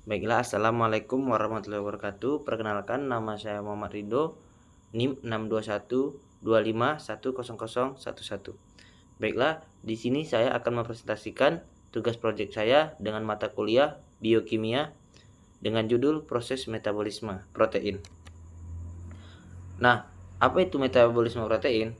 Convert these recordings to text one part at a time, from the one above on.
Baiklah, assalamualaikum warahmatullahi wabarakatuh. Perkenalkan, nama saya Muhammad Ridho, NIM 62125100011. Baiklah, di sini saya akan mempresentasikan tugas proyek saya dengan mata kuliah biokimia dengan judul proses metabolisme protein. Nah, apa itu metabolisme protein?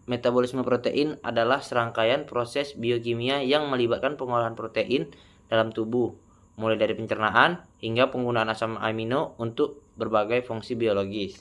Metabolisme protein adalah serangkaian proses biokimia yang melibatkan pengolahan protein dalam tubuh, mulai dari pencernaan hingga penggunaan asam amino untuk berbagai fungsi biologis.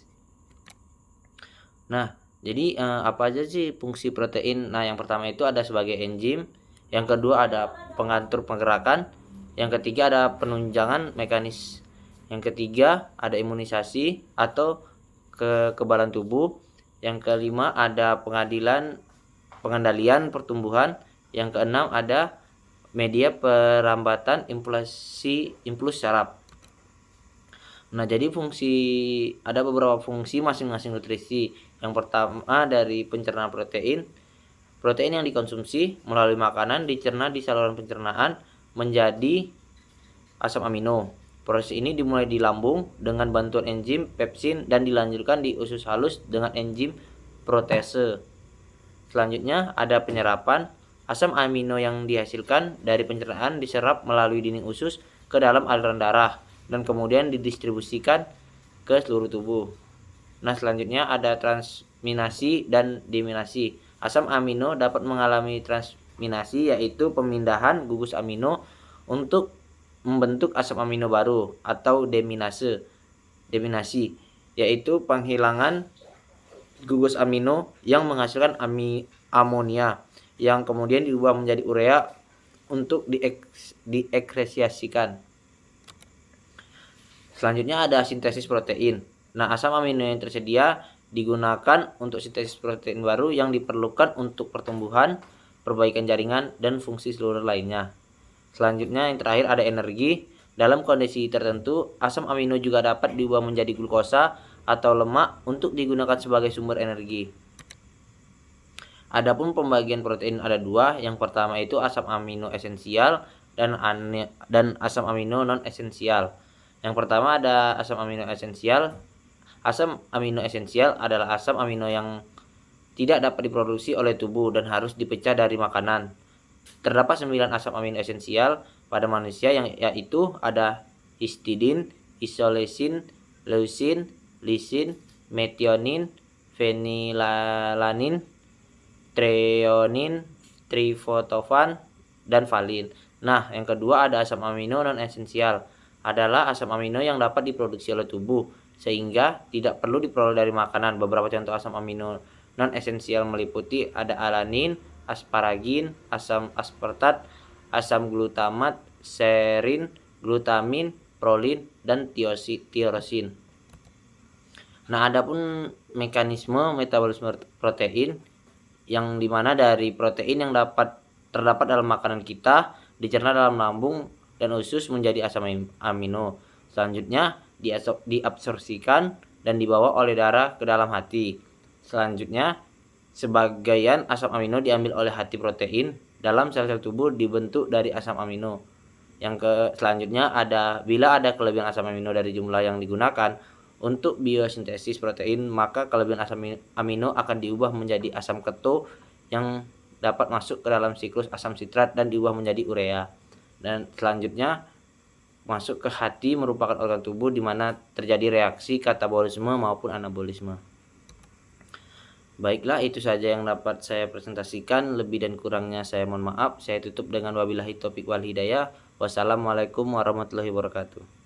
Nah, jadi apa aja sih fungsi protein? Nah, yang pertama itu ada sebagai enzim, yang kedua ada pengatur pergerakan, yang ketiga ada penunjangan mekanis, yang ketiga ada imunisasi atau kekebalan tubuh, yang kelima ada pengendalian pertumbuhan, yang keenam ada media perambatan impuls saraf. Nah, jadi ada beberapa fungsi masing-masing nutrisi. Yang pertama dari pencernaan protein. Protein yang dikonsumsi melalui makanan dicerna di saluran pencernaan menjadi asam amino. Proses ini dimulai di lambung dengan bantuan enzim pepsin dan dilanjutkan di usus halus dengan enzim protase. Selanjutnya ada penyerapan. Asam amino yang dihasilkan dari pencernaan diserap melalui dinding usus ke dalam aliran darah dan kemudian didistribusikan ke seluruh tubuh. Nah, selanjutnya ada transminasi dan deminasi. Asam amino dapat mengalami transminasi, yaitu pemindahan gugus amino untuk membentuk asam amino baru, atau deminasi, yaitu penghilangan gugus amino yang menghasilkan amonia yang kemudian diubah menjadi urea untuk diekskresiasikan. Selanjutnya ada sintesis protein. Nah, asam amino yang tersedia digunakan untuk sintesis protein baru yang diperlukan untuk pertumbuhan, perbaikan jaringan, dan fungsi seluruh lainnya. Selanjutnya yang terakhir ada energi. Dalam kondisi tertentu, asam amino juga dapat diubah menjadi glukosa atau lemak untuk digunakan sebagai sumber energi. Adapun pembagian protein ada dua. Yang pertama itu asam amino esensial dan asam amino non esensial. Yang pertama ada asam amino esensial. Asam amino esensial adalah asam amino yang tidak dapat diproduksi oleh tubuh dan harus dipecah dari makanan. Terdapat 9 asam amino esensial pada manusia, yaitu ada histidin, isoleusin, leusin, lisin, metionin, fenilalanin, treonin, trifosfan, dan valin. Nah, yang kedua ada asam amino non esensial. Adalah asam amino yang dapat diproduksi oleh tubuh sehingga tidak perlu diperoleh dari makanan. Beberapa contoh asam amino non esensial meliputi ada alanin, asparagin, asam aspartat, asam glutamat, serin, glutamin, prolin, dan tirosin. Nah, adapun mekanisme metabolisme protein yang dimana dari protein yang terdapat dalam makanan kita dicerna dalam lambung dan usus menjadi asam amino. Selanjutnya diabsorpsikan dan dibawa oleh darah ke dalam hati. Selanjutnya sebagian asam amino diambil oleh hati protein dalam sel-sel tubuh dibentuk dari asam amino. Selanjutnya bila ada kelebihan asam amino dari jumlah yang digunakan untuk biosintesis protein, maka kelebihan asam amino akan diubah menjadi asam keto yang dapat masuk ke dalam siklus asam sitrat dan diubah menjadi urea. Dan selanjutnya masuk ke hati merupakan organ tubuh di mana terjadi reaksi katabolisme maupun anabolisme. Baiklah, itu saja yang dapat saya presentasikan. Lebih dan kurangnya saya mohon maaf. Saya tutup dengan wabillahi taufik wal hidayah. Wassalamualaikum warahmatullahi wabarakatuh.